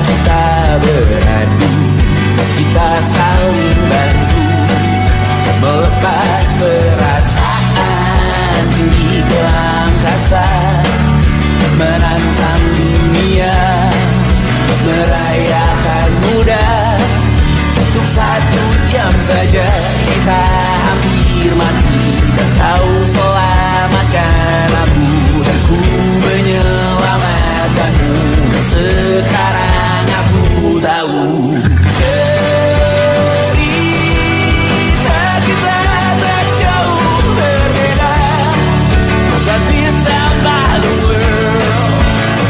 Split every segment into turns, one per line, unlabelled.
kita beradu, kita saling bantu, melepas perasaan tinggi ke angkasa, menantang dunia, merayakan muda. Untuk 1 jam saja kita hampir mati, dan kau selamatkan aku, dan ku menyelamatkanmu. Sekarang aku tahu cerita kita tak jauh berbeda, but it's about the world.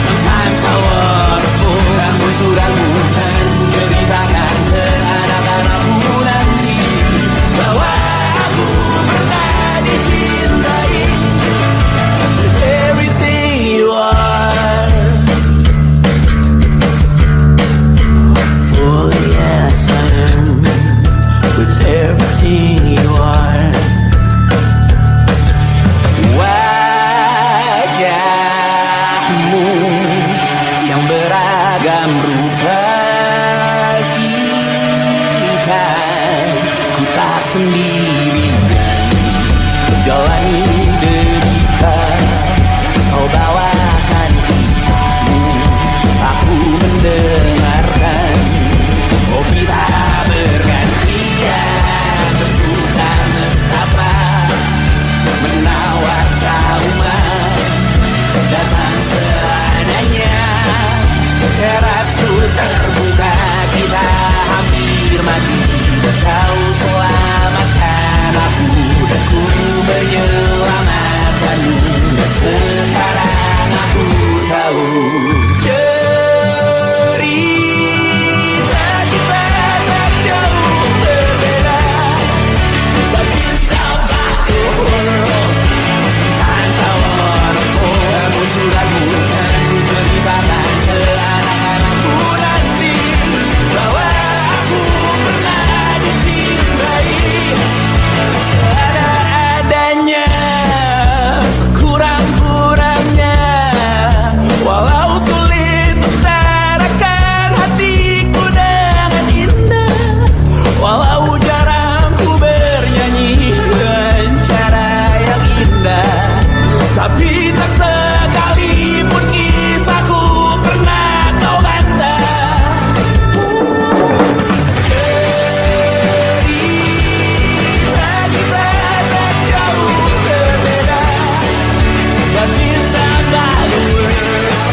Sometimes how wonderful. Kamu sudah bukan ceritakan ke anak-anakku nanti bahwa aku pernah dicintai with everything you are. Oh yes I am, with everything you are. Wajahmu yang beragam rupa pastikan ku tak sendirian jalani derita. Kau bawakan kisahmu, aku mendengarkan. Oh kita bergantian bertukar nestapa, menawar trauma, datang seadanya. Terasku terbuka, kita hampir mati, dan kau selamatkan aku, dan ku menyelamatkanmu. Dan sekarang aku tahu cerita kita tak jauh berbeda, but it's about the world. Sometimes I wanna fall. Kamu sudah bukan ceritakan ke anak-anakku nanti bahwa aku pernah dicintai seadanya, sekurang-kurangnya. Walau sulit utarakan hatiku dengan indah, walau jarang ku bernyanyi dengan cara yang indah, tapi tak sekalipun kisahku pernah kau bantah. Cerita kita tak jauh berbeda, but it's about the world.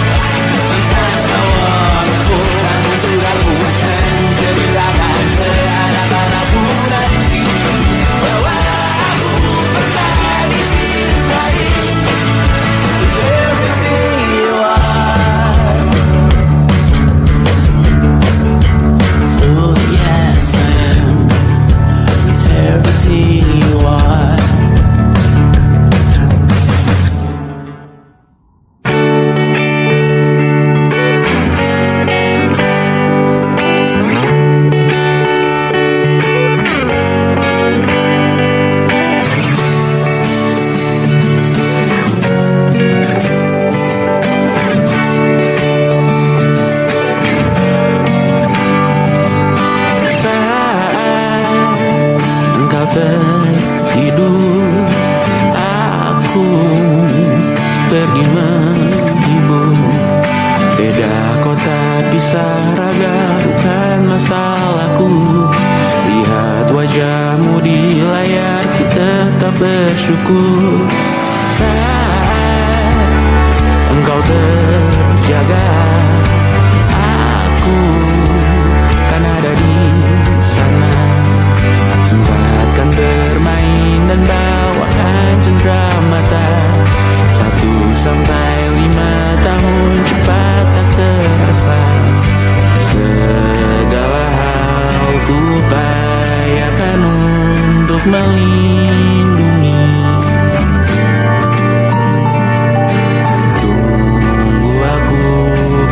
Sometimes I wanna fall. Kamu sudah bukan ceritakan ke anak-anakku nanti bahwa aku pernah dicintai with everything you are. Oh yes I am, with everything you are. Saat engkau tertidur, aku pergi menghibur. Beda kota pisah raga bukan masalahku. Lihat wajahmu di layar, ku tetap bersyukur. Saat engkau terjaga, aku kan ada di sana. Sempatkan bermain dan bawakan cenderamata. 1-5 tahun cepat tak terasa. Segala hal ku upayakan untuk melindungi. Tunggu aku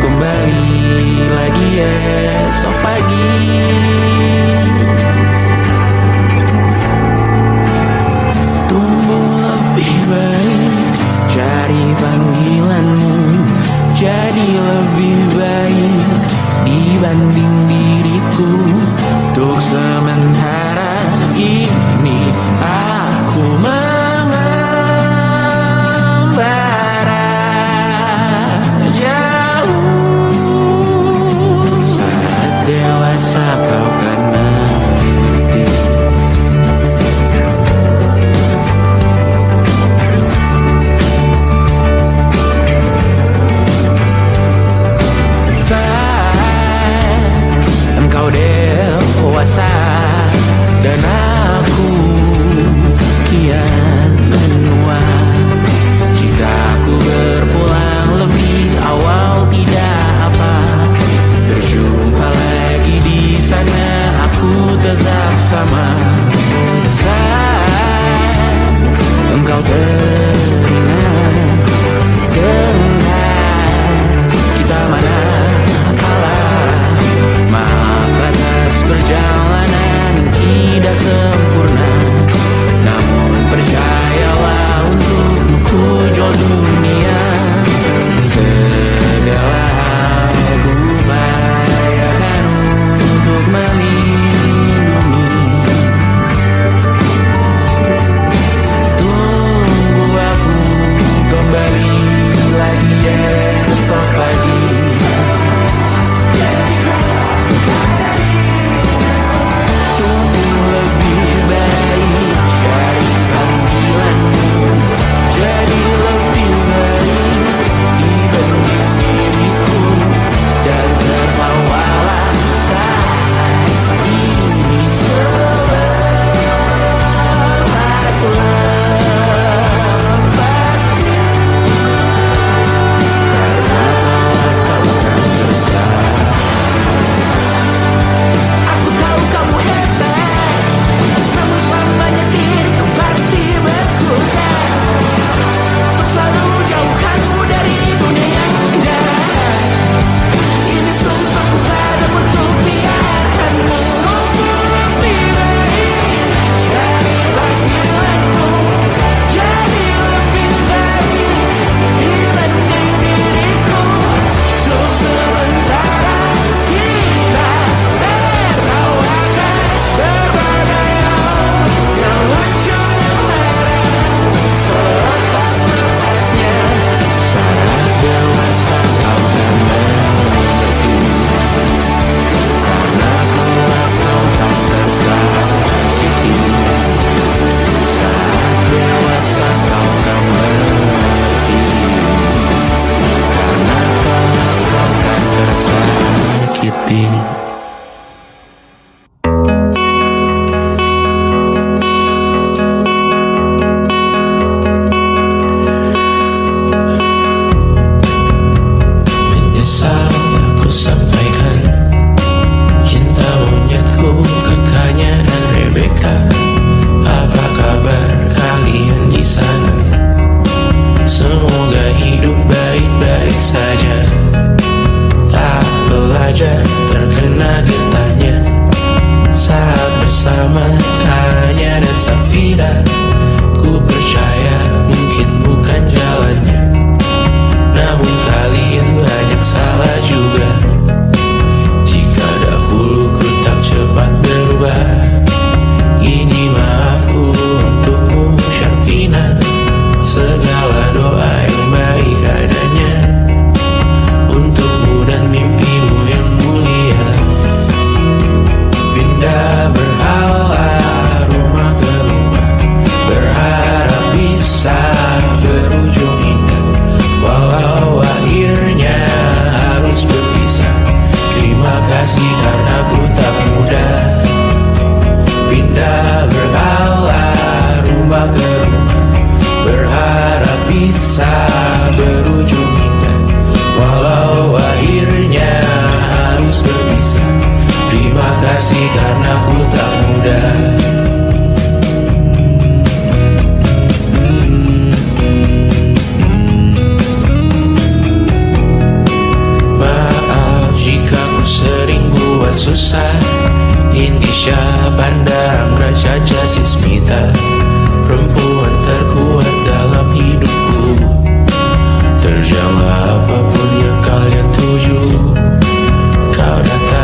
kembali lagi esok pagi. Tumbuh lebih baik, cari panggilanmu. Jadi lebih baik dibanding diriku. Untuk sementara ini aku mengembara jauh. Saat dewasa kau kan mengerti. Saat engkau dewasa dan aku kian menua. Jika aku berpulang lebih awal tidak apa. Berjumpa lagi di sana, aku tetap sama. Saat engkau teringat tentang kita mana kalah. Maaf atas perjalanan tidak sempurna, namun percayalah untukmu ku jual dunia. Segala hal ku upayakan untuk melindungi. Tunggu aku kembali lagi esok pagi. Tunggu lebih baik dari panggilanmu. Jadi lebih baik dibanding diriku. Dan terbawalah saat ini selepas-lepasnya. Karena kau kan bersama. Aku tahu kamu hebat, namun selamanya diriku pasti berkurang. Untuk selalu jauhkanmu dari dunia yang jahat. Ini sumpahku padamu untuk biarkanmu lebih baik dari panggilanmu. Jadi lebih baik dibanding diriku. Untuk sementara kita tertawakan berbagai hal yang lucu dan marah. Selepas-lepasnya saat dewasa kau kan mengerti. Karena kelak kau tak tersakiti. Saat dewasa kau kan mengerti. Karena kelak kau kan tersakiti. Menyesal aku sampaikan cinta monyetku ke Kanya dan Rebecca. Apa kabar kalian di sana? Semoga hidup baik-baik saja. Tak belajar terkena getahnya saat bersama Tanya dan Safira. Ku percaya mungkin bukan jalannya, namun kalian banyak salah juga. Jika dahulu ku tak cepat berubah, ini maafku untukmu Syarfina. Segala doa yang baik adanya untukmu dan mimpimu yang mulia. Pindah berhala rumah ke rumah, berharap bisa berujung indah. Walau akhirnya harus berpisah, terima kasih karena ku tak mudah. Pindah berhala rumah ke rumah, berharap bisa berujung indah. Walau akhirnya harus berpisah, terima kasih karena ku tak mudah. Maaf jika ku sering buat susah. Indisha pandang Raja Jasismita, perempuan terkuat dalam hidupku. Terjanglah apapun yang kalian tuju, kau datang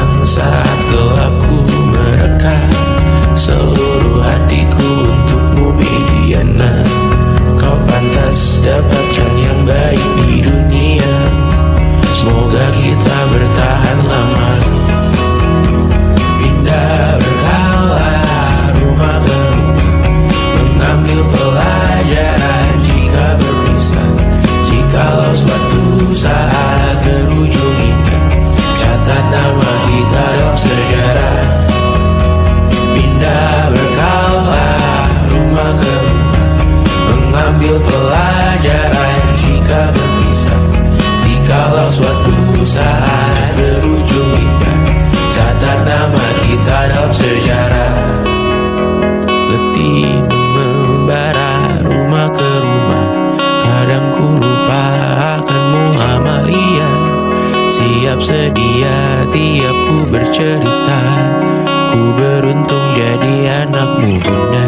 kita dalam sejarah. Pindah berkala rumah ke rumah, mengambil pelajaran jika berpisah. Jikalau suatu saat berujung indah, catat nama kita dalam sejarah. Letih membara rumah ke rumah, kadang ku lupa akanmu Amalia. Siap sedia tiap ku bercerita, ku beruntung jadi anakmu bunda.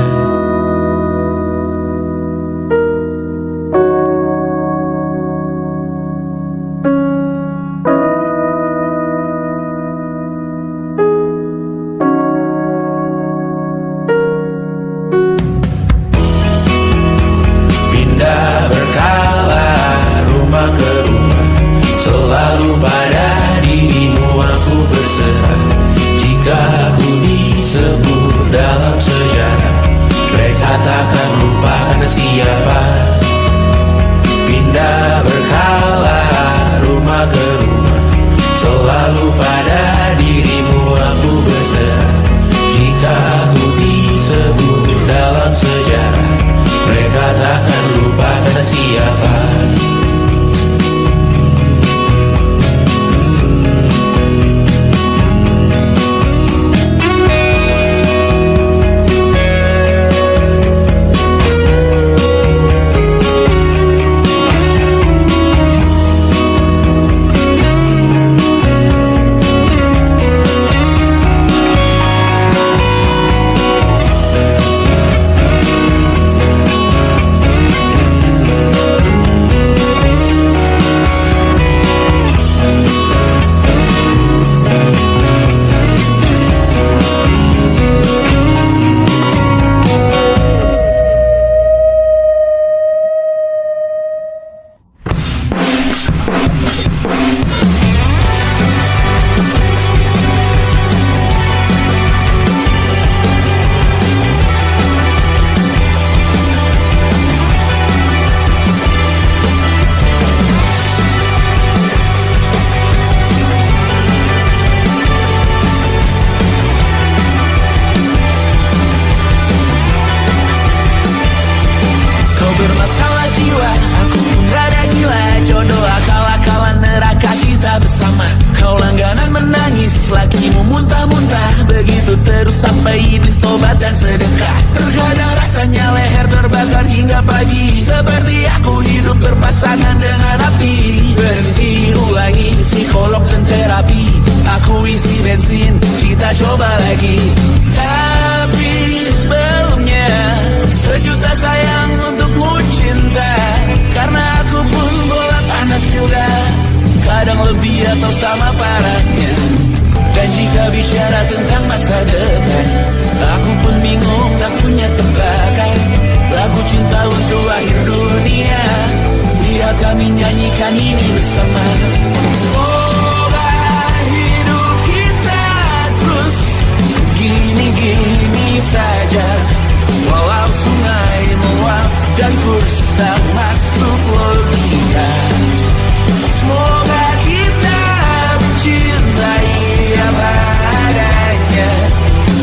Sampai iblis tobat dan sedekah. Terkadang rasanya leher terbakar hingga pagi, seperti aku hidup berpasangan dengan api. Berhenti, ulangi psikolog dan terapi. Aku isi bensin, kita coba lagi. Tapi sebelumnya sejuta sayang untukmu cinta, karena aku pun bola panas juga, kadang lebih atau sama parahnya. Dan jika bicara tentang masa depan, aku pun bingung tak punya tebakan. Lagu cinta untuk akhir dunia, biar kami nyanyikan ini bersama. Semoga hidup kita terus gini-gini saja, walau sungai meluap dan kurs tak masuk logika. Semoga kita mencintai apa adanya,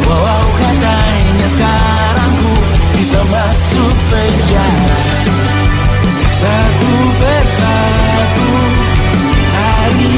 walau katanya sekarang ku bisa masuk penjara. Satu persatu hari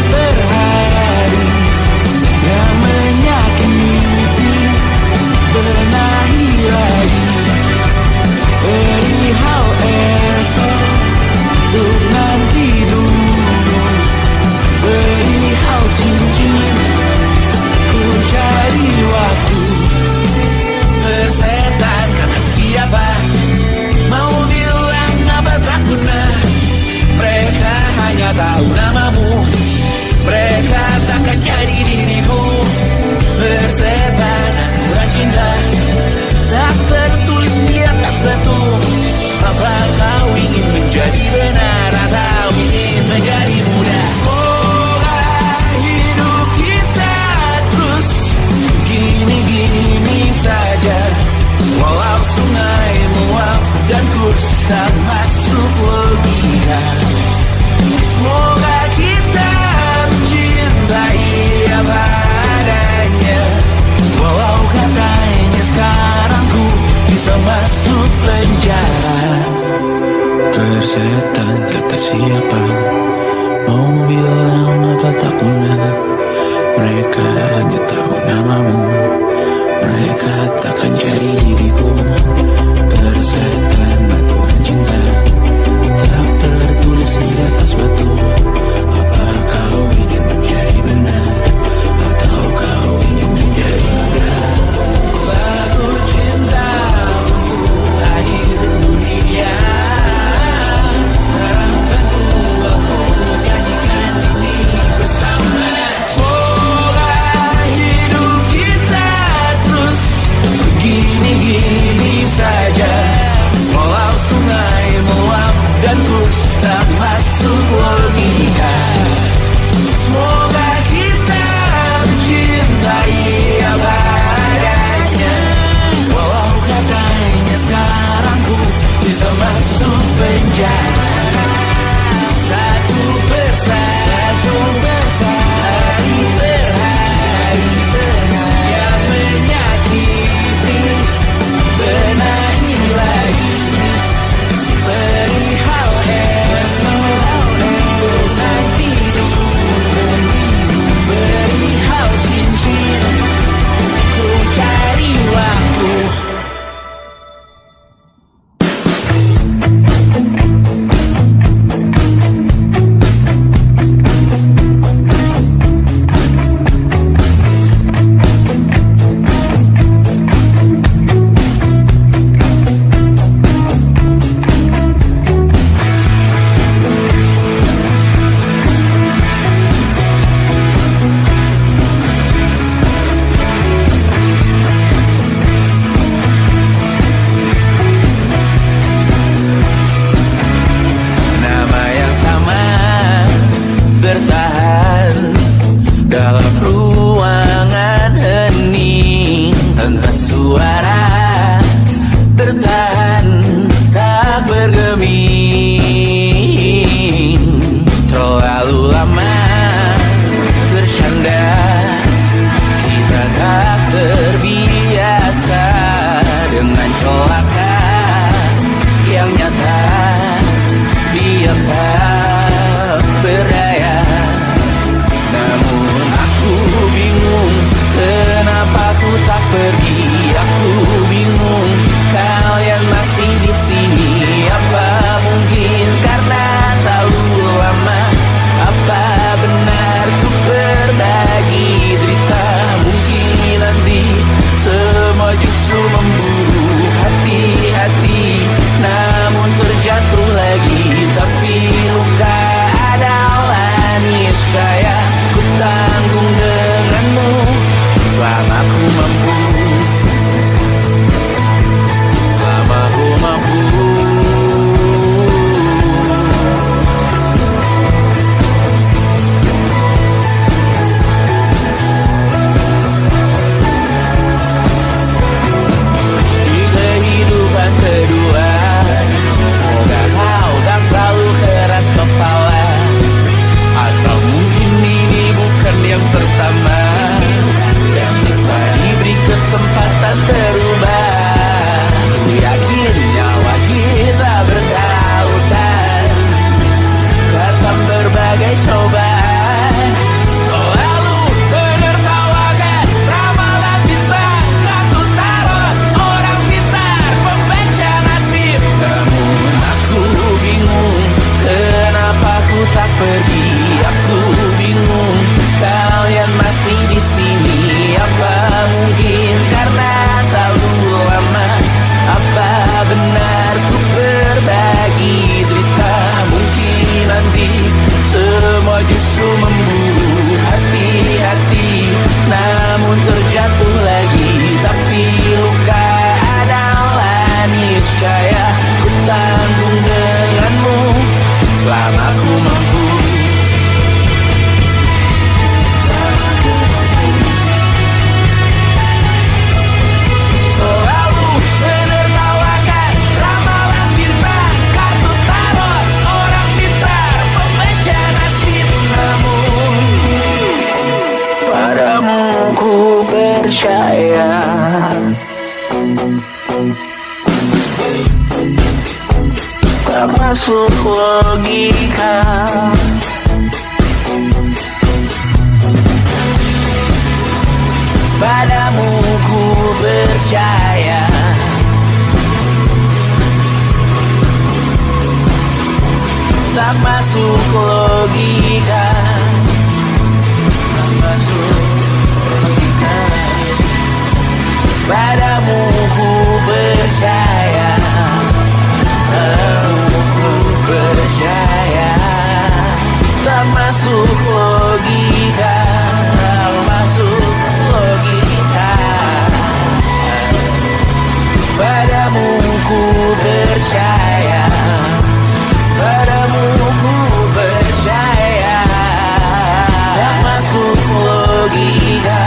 cintai apa adanya. Walau katanya sekarang ku bisa masuk penjara. Satu persatu hari per hari yang menyakiti, benahi lagi perihal esok, bosan tidur, perihal cincin, ku cari waktu. Dalam ruangan hening tanpa suara, bertahan tak bergeming. Terlalu lama bersandar, kita tak terbiasa dengan celaka yang nyata, biar tak berdaya. Namun aku bingung, kenapa ku tak pergi? Aku bingung, kalian masih di sini. Apa mungkin karena terlalu lama? Apa benar ku berbagi derita? Mungkin nanti semua justru memburu hati-hati, namun terjatuh lagi. Tapi luka adalah niscaya, ku tanggung denganmu selama ku mampu, selama ku mampu. Di kehidupan kedua, semoga kau tak terlalu keras kepala. Atau mungkin ini bukan yang pertama yang kita diberi kesempatan berubah. Ku yakin nyawa kita bertautan, datang berbagai cobaan, selalu menertawakan ramalan cinta. Tak ku taruh orang pintar pembaca nasib. Namun aku bingung, kenapa ku tak pergi? Aku bingung, kalian masih di sini. Apa mungkin karena terlalu lama? Apa benar ku berbagi derita? Mungkin nanti semua justru memburu hati-hati, namun terjatuh lagi. Tapi luka adalah niscaya, ku tanggung denganmu selama ku mampu. Selalu menertawakan ramalan bintang, kartu tarot orang pintar pembaca nasib. Namun padamu ku percaya, tak masuk logika. Padamu ku percaya, tak masuk logika, tak masuk logika. Padamu ku percaya, padamu ku percaya, tak masuk logika, tak masuk logika. Padamu ku percaya, padamu ku percaya, tak masuk logika.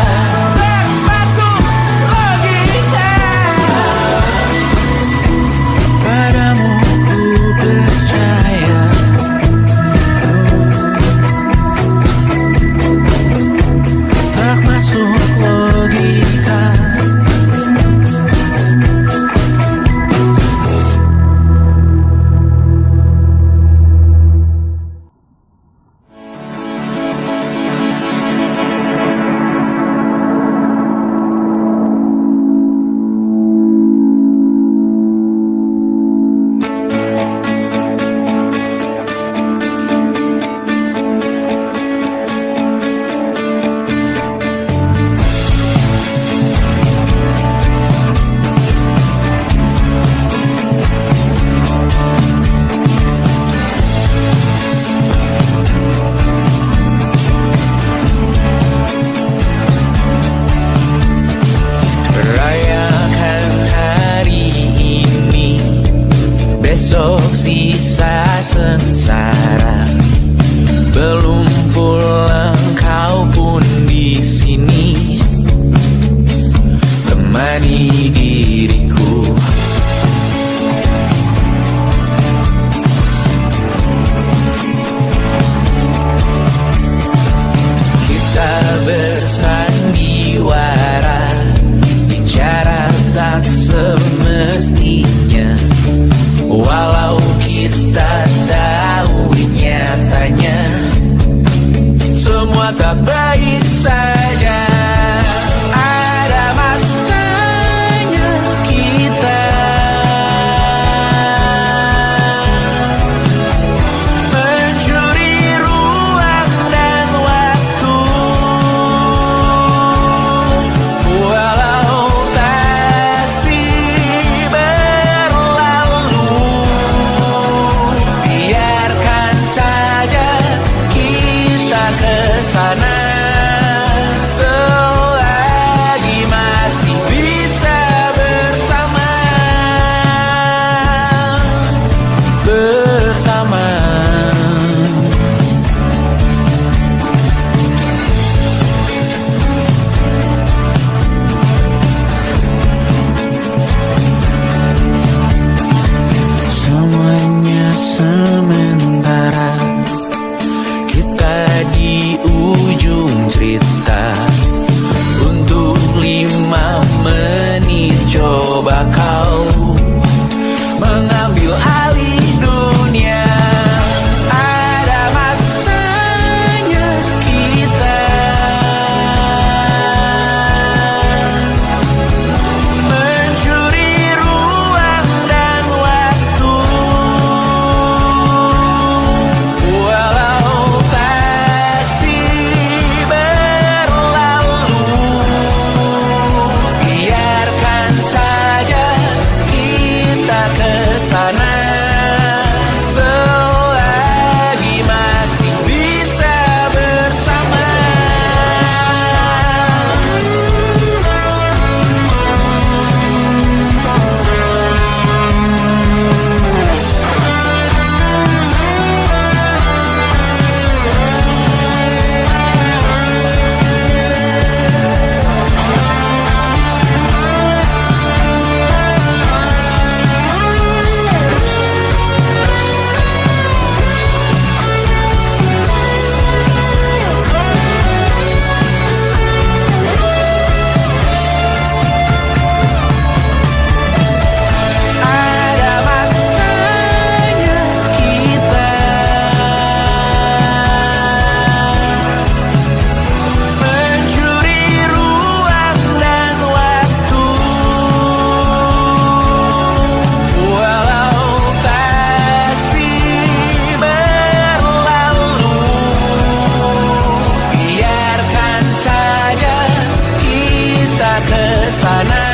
ke sana,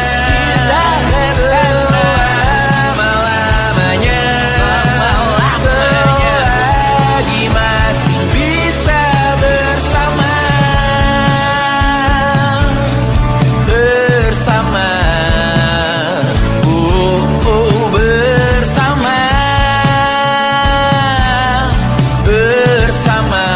lama-lamanya, selagi masih bisa bersama, bersama, bersama, bersama,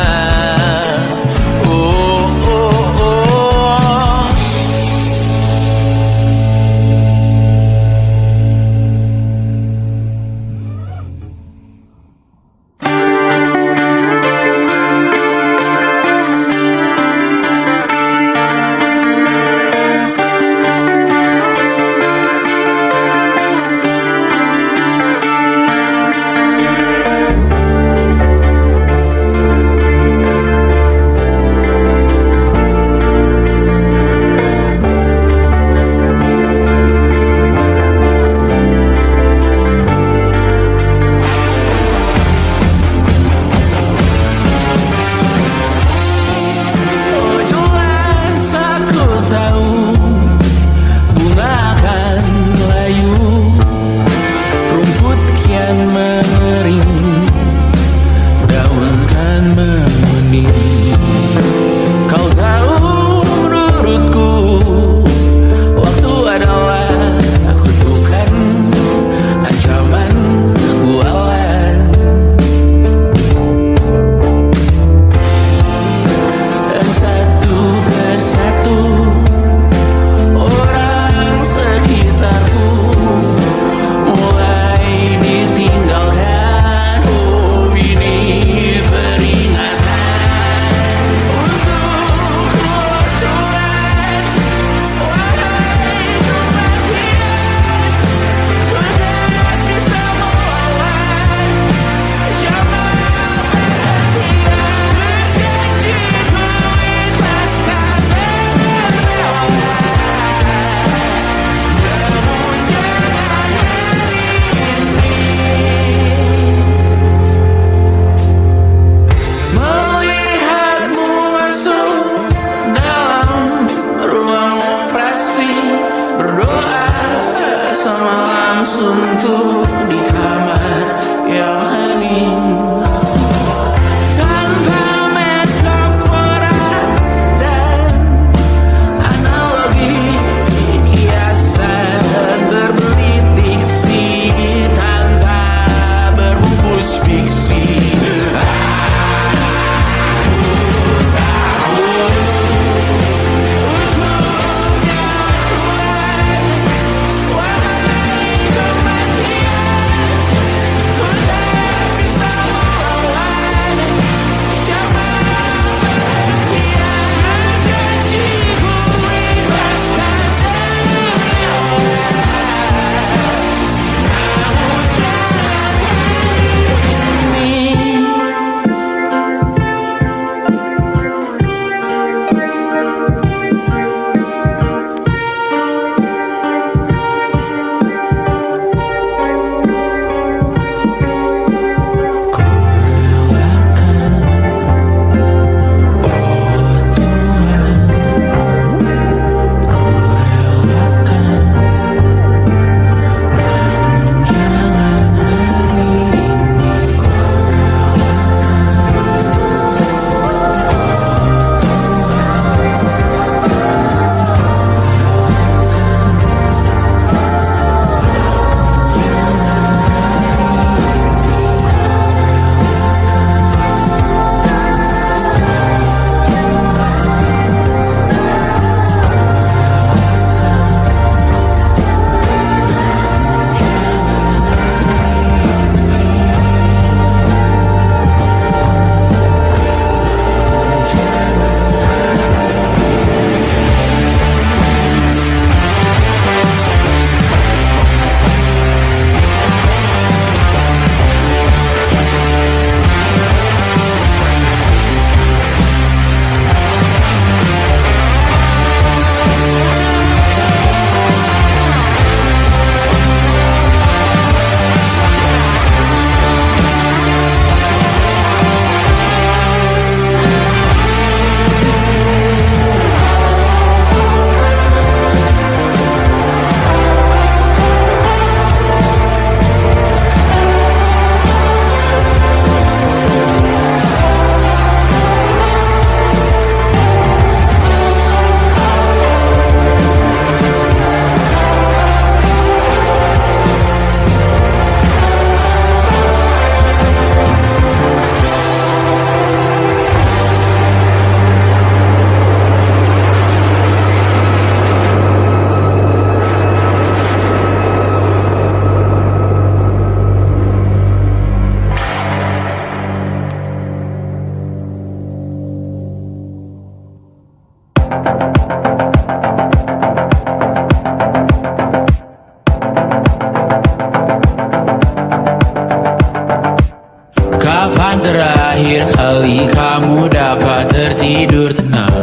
terakhir kali kamu dapat tertidur tenang?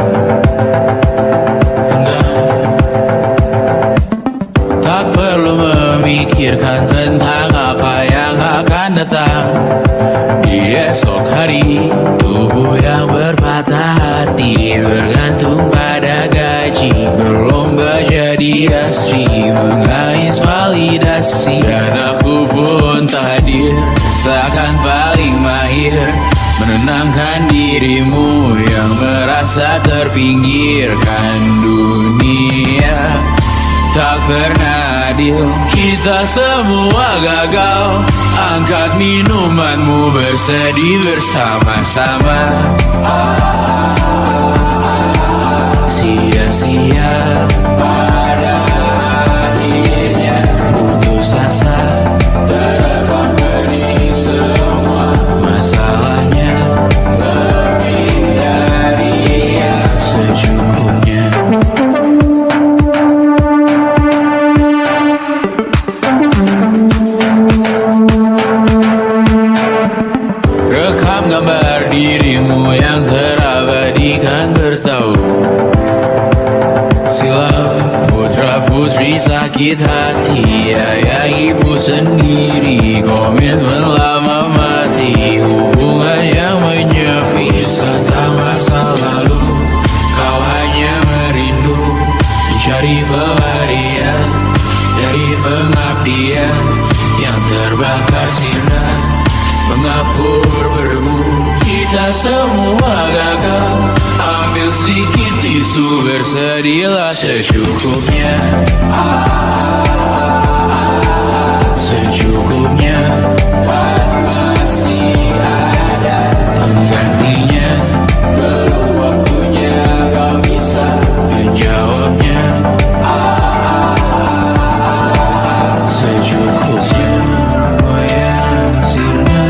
Tak perlu memikirkan tentang apa yang akan datang di esok hari. Tubuh yang berpatah hati bergantung pada gaji, berlomba jadi asri, mengais validasi. Dan aku pun tak hadir, seakan paling mahir menenangkan dirimu yang merasa terpinggirkan dunia. Tak pernah adil, kita semua gagal. Angkat minumanmu, bersedih bersama-sama. Sia-sia pada akhirnya putus asa, terekam benih semua masalahnya. Lebih dari yang secukupnya. Rekam gambar dirimu yang terabadikan bertahun silam. Putra-putri sakit hati, ayah ibu sendiri, komitmen lama mati, hubungan yang menyepi. Wisata masa lalu, kau hanya merindu, mencari pelarian dari pengabdian yang terbakar sinar, mengapur berbu. Kita semua gagal. Ambil sedikit tisu, bersedihlah secukupnya. Secukupnya, kan masih ada penggantinya. Belum waktunya kau bisa menjawabnya. Secukupnya, goyang sirna.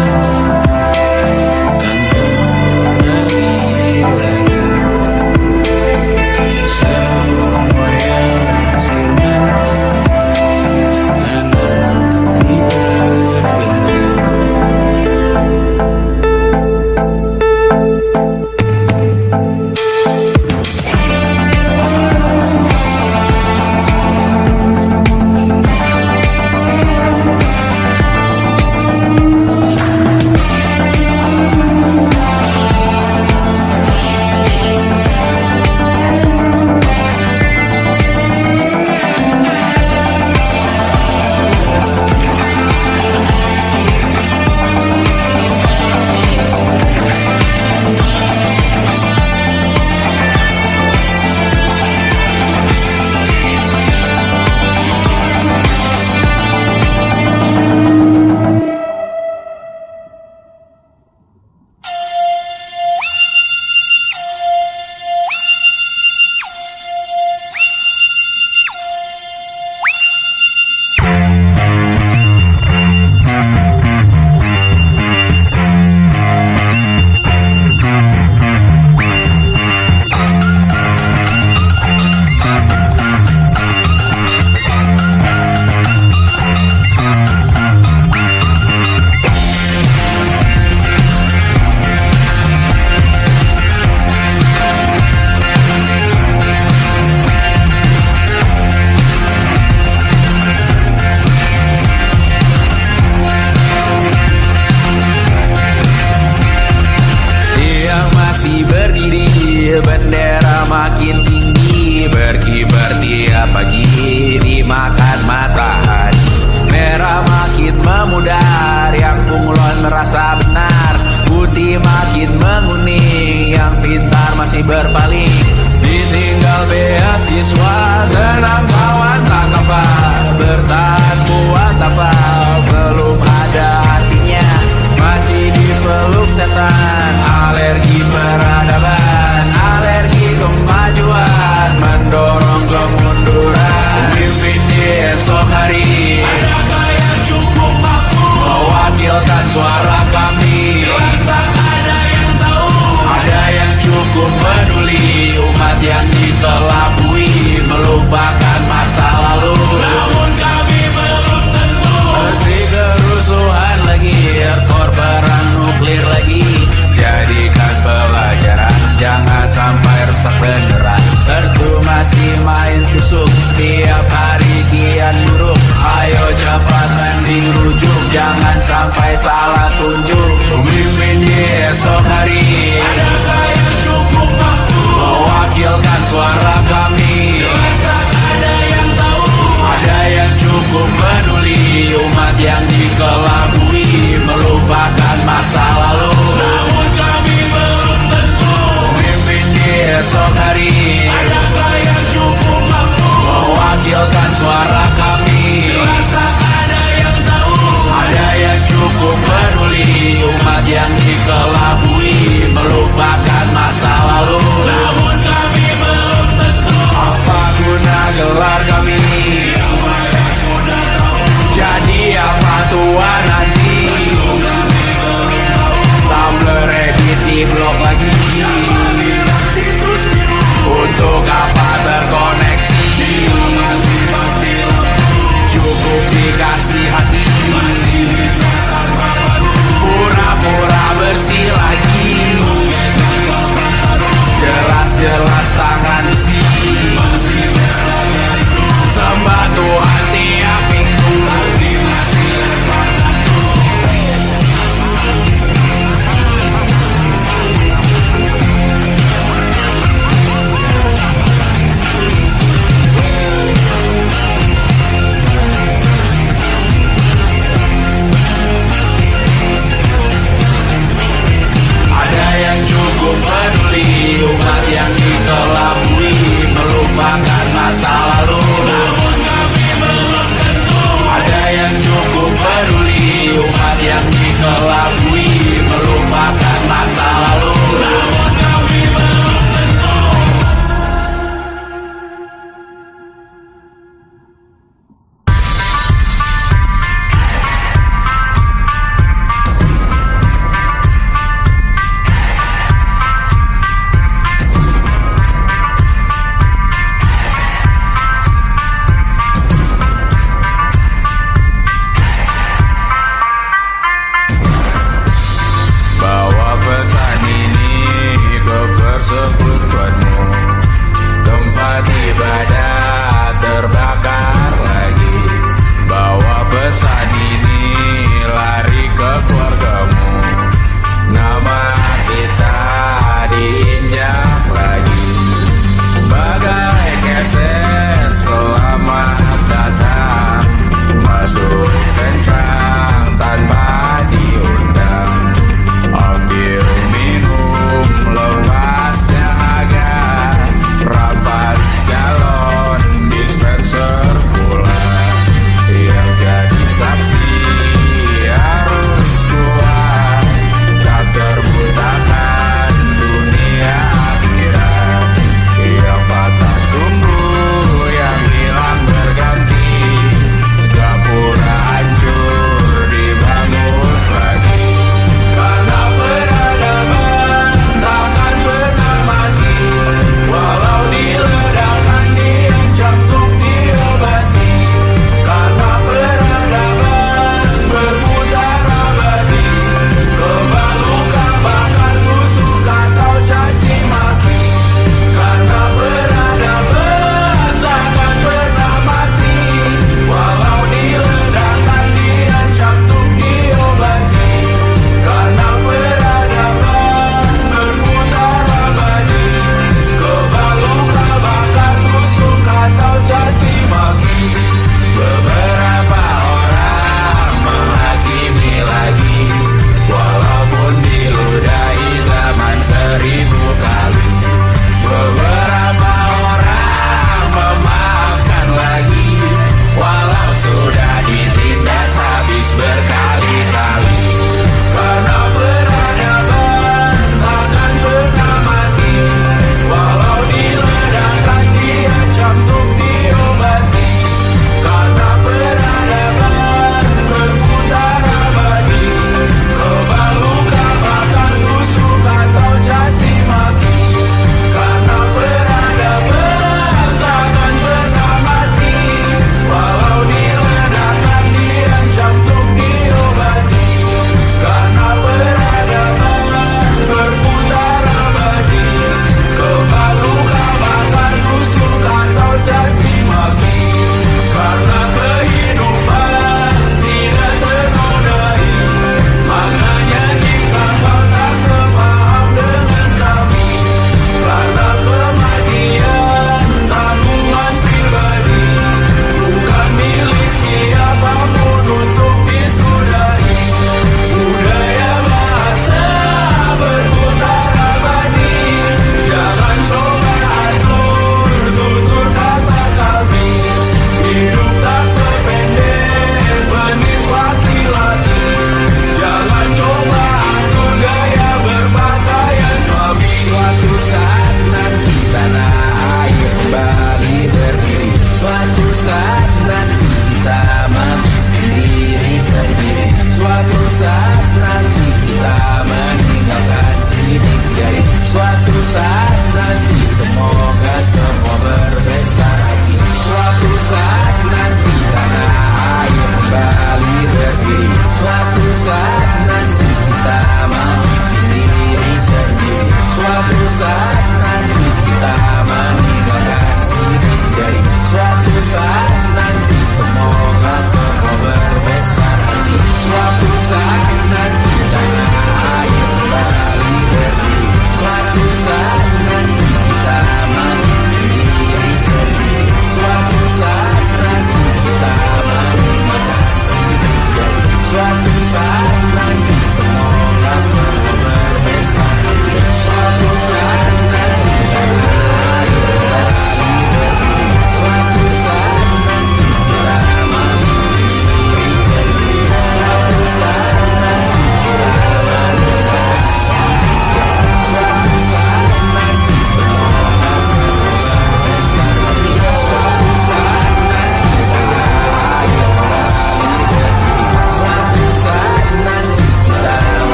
masih main tusuk. Tiap hari kian buruk, ayo cepat mending rujuk. Jangan sampai salah tunjuk. Pemimpin di esok hari, adakah yang cukup mampu mewakilkan suara kami? Jelas ada yang tahu, ada yang cukup peduli. Umat yang dikelabui melupakan masa lalu, namun kami belum tentu pemimpin di esok hari. Adakah yang cukup mampu mewakilkan suara kami? Jelas ada yang tahu, ada yang cukup peduli. Umat yang dikelabui melupakan masa lalu, namun kami belum tentu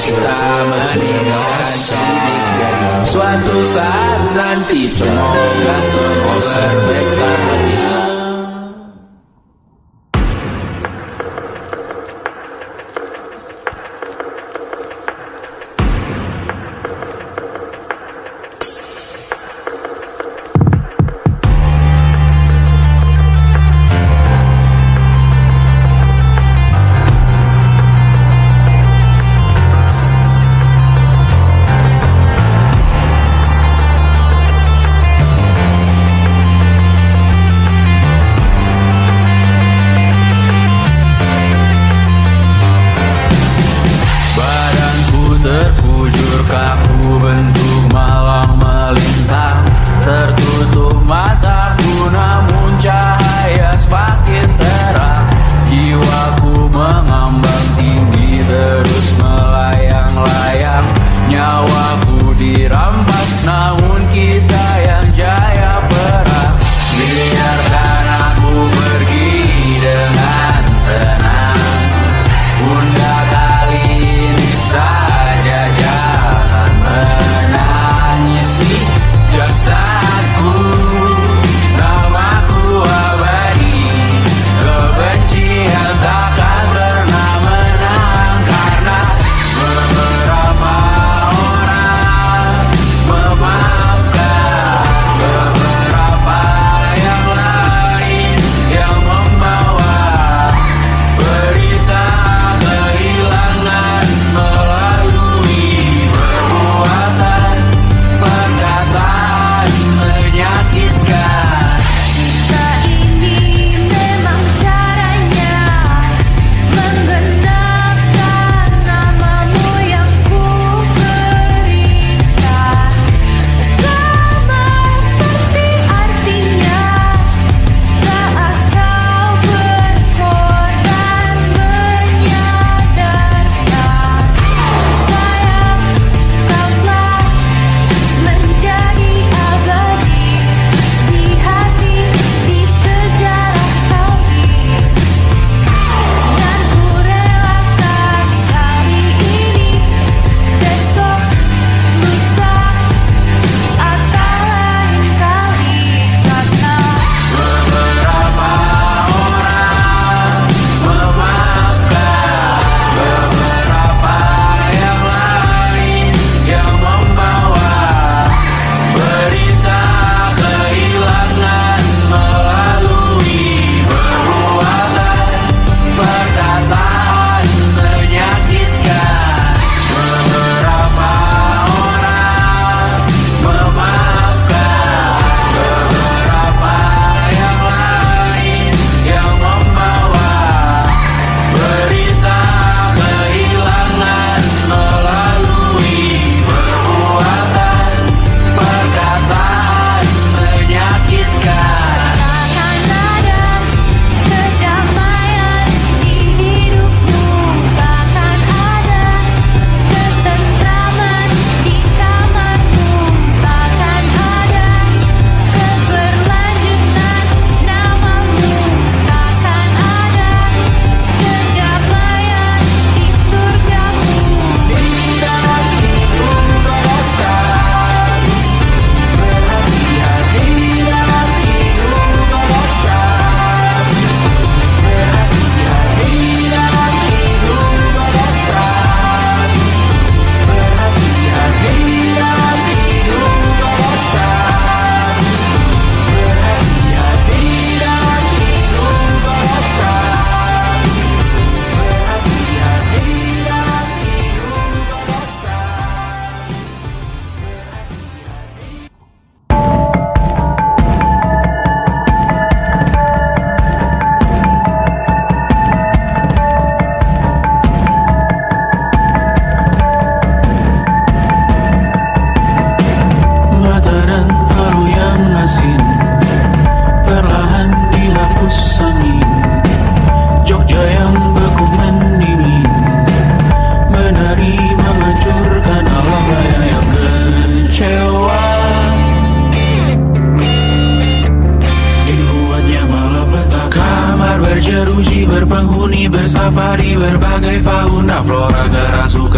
kita meninggalkan sidik jari. Suatu saat nanti semoga semua bersama.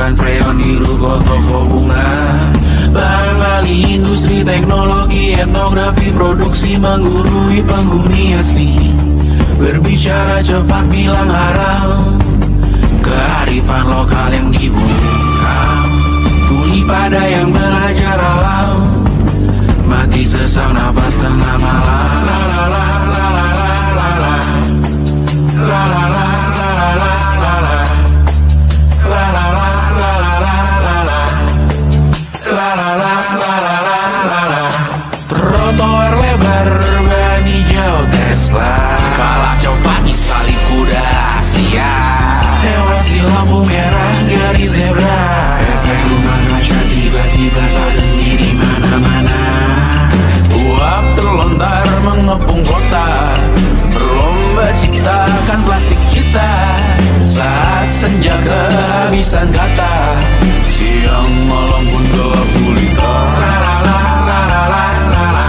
bukan freon di ruko toko bunga. Bang Ali industri teknologi etnografi produksi menggurui penghuni asli. Berbicara cepat bilang haram, kearifan lokal yang dibungkam. Tuli pada yang belajar alam, mati sesak nafas tengah malam. La la la la la la la la la la la la la la la. La la la la la la la la. La la la la la la la la. Trotoar lebar ban hijau Tesla, kalah cepat disalip kuda Asia, tewas di lampu merah garis zebra. Efek rumah kaca tiba-tiba suddenly di mana-mana. Uap terlontar mengepung kota, berlomba ciptakan plastik kita. Saat senja kehabisan kata, siang malam pun gelap gulita. La la la la la la la la.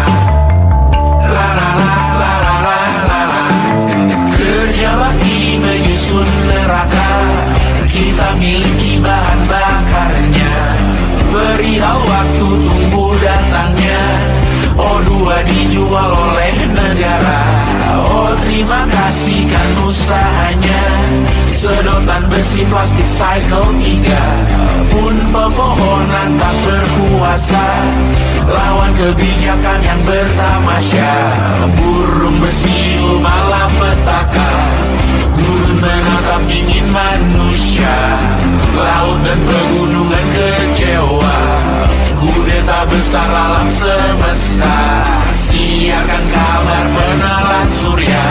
La la la la la la la la. Kerja bakti menyusun neraka, kita miliki bahan bakarnya. Perihal waktu tunggu datangnya. O2 dijual oleh negara. Oh terima kasih kan usahanya. Sedotan besi plastik cycle 3 pun pepohonan tak berkuasa lawan kebijakan yang bertamasya. Burung bersiul malam petaka, gurun menatap dingin manusia. Laut dan pegunungan kecewa, kudeta besar alam semesta. Siarkan kabar penelan surya,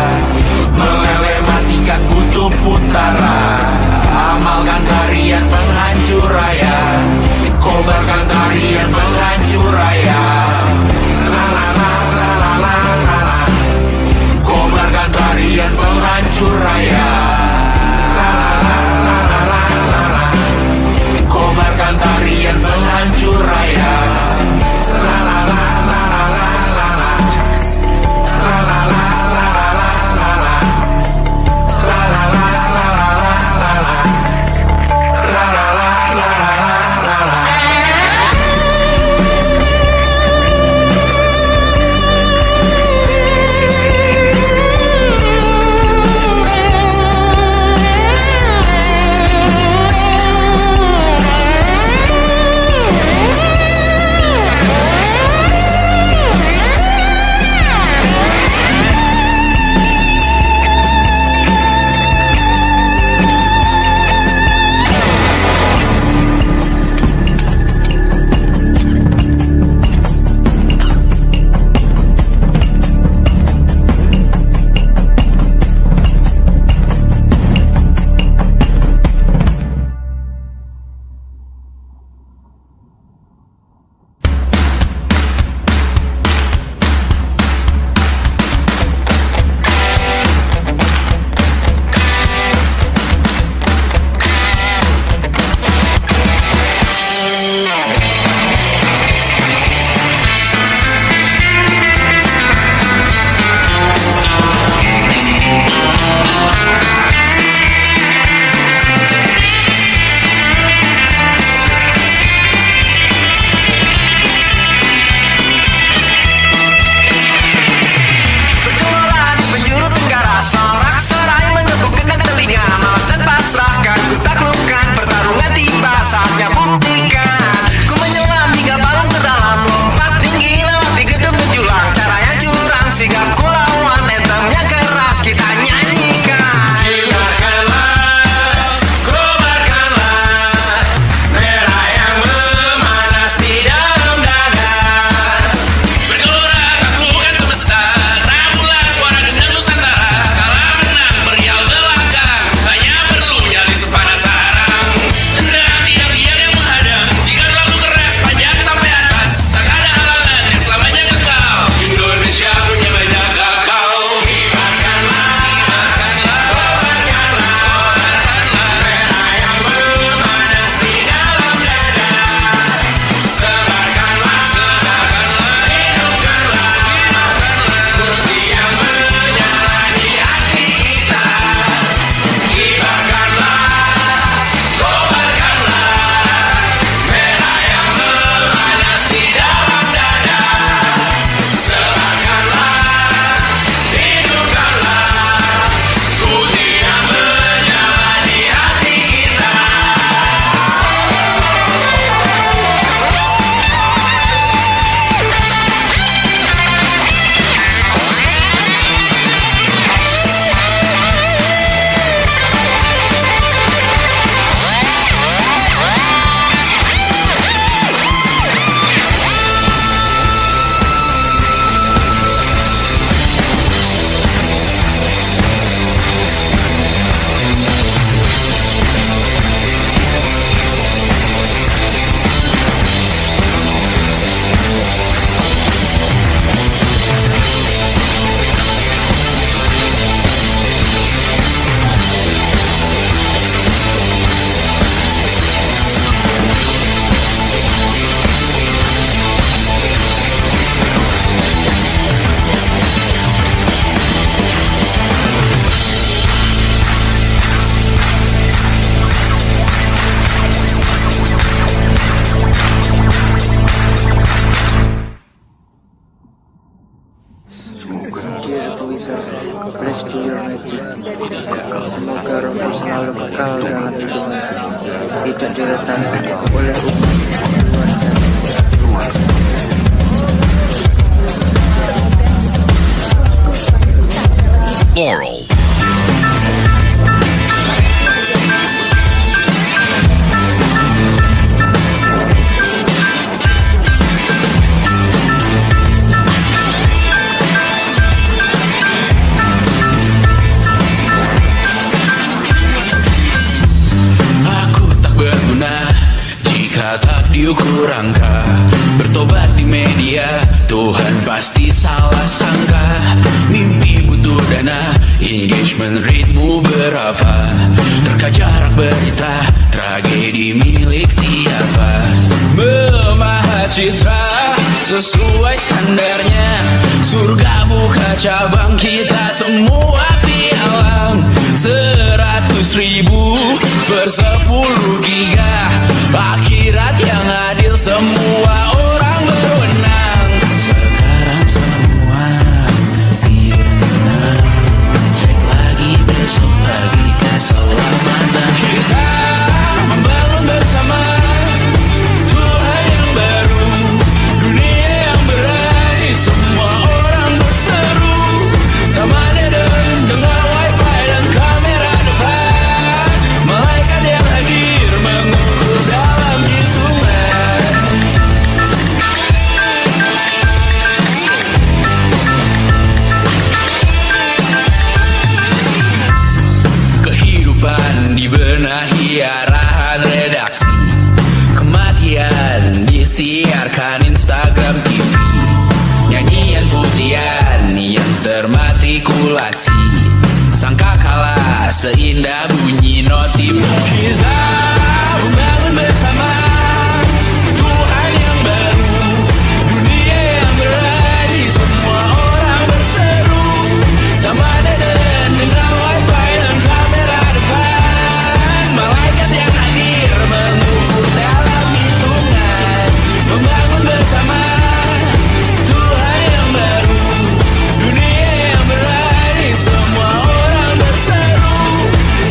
meleleh matikan kutub utara. Amalkan tarian penghancur raya, kobarkan tarian penghancur raya. La la la la la la la la. Kobarkan tarian penghancur raya. La la la la la la la la. Kobarkan tarian penghancur raya. La la la la la la la la. La la la la la la la la. La la la la la la la la. La la la la la la la la.
tidak diretas oleh umat luar jaringan.
Laurel.
Tak diukur angka, bertobat di media, Tuhan pasti salah sangka. Mimpi butuh dana, engagement ritmu berapa, terka jarak berita, tragedi milik siapa. Memahat citra sesuai standarnya, surga buka cabang, kita semua pialang. 100.000 per 10 giga, akhirat yang adil, semua orang berwenang. Sekarang semua biar tenang, cek lagi besok pagi keselamatan. Kita membangun bersama Tuhan yang baru, dunia yang berani, semua orang berseru. Taman Eden dengan wifi dan kamera depan, malaikat yang hadir mengukur dalam hitungan. Kehidupan dibenahi arahan redaksi, kematian disiarkan Instagram TV, nyanyian pujian yang termatrikulasi, sangka kalah seindah bunyi notif. Kita membangun bersama Tuhan yang baru, dunia yang berani, semua orang berseru. Taman Eden dengan wifi dan kamera depan, malaikat yang hadir mengukur dalam hitungan. Membangun bersama Tuhan yang baru, dunia yang berani, semua orang berseru.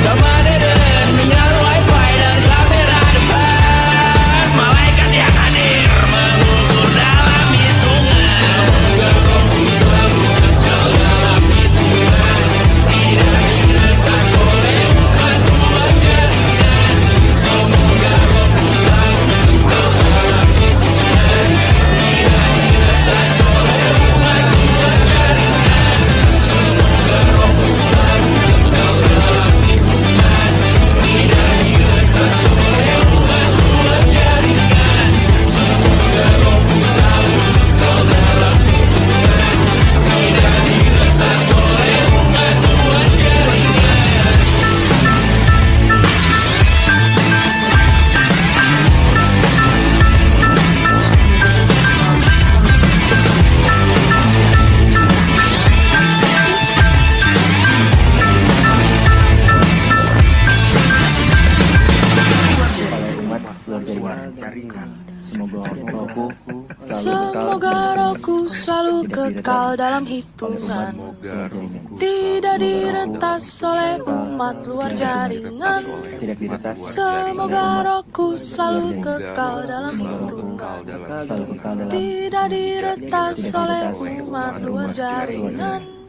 Taman Eden dengan wifi dan kamera depan, malaikat yang hadir mengukur dalam hitungan. Semoga Rohmu selalu kekal dalam hitungan, tidak dilepas oleh umat luar jaringan. Semoga Rohmu selalu kekal dalam hitungan, tidak dilepas oleh umat luar jaringan. Semoga Rohmu selalu kekal dalam hitungan, tidak dilepas oleh umat luar jaringan. Semoga Rohmu selalu kekal dalam hitungan, tidak dilepas oleh umat luar jaringan.
Semoga rohku selalu kekal dalam hitungan, tidak diretas oleh umat luar jaringan. Semoga rohku selalu kekal dalam hitungan, tidak diretas oleh umat luar jaringan.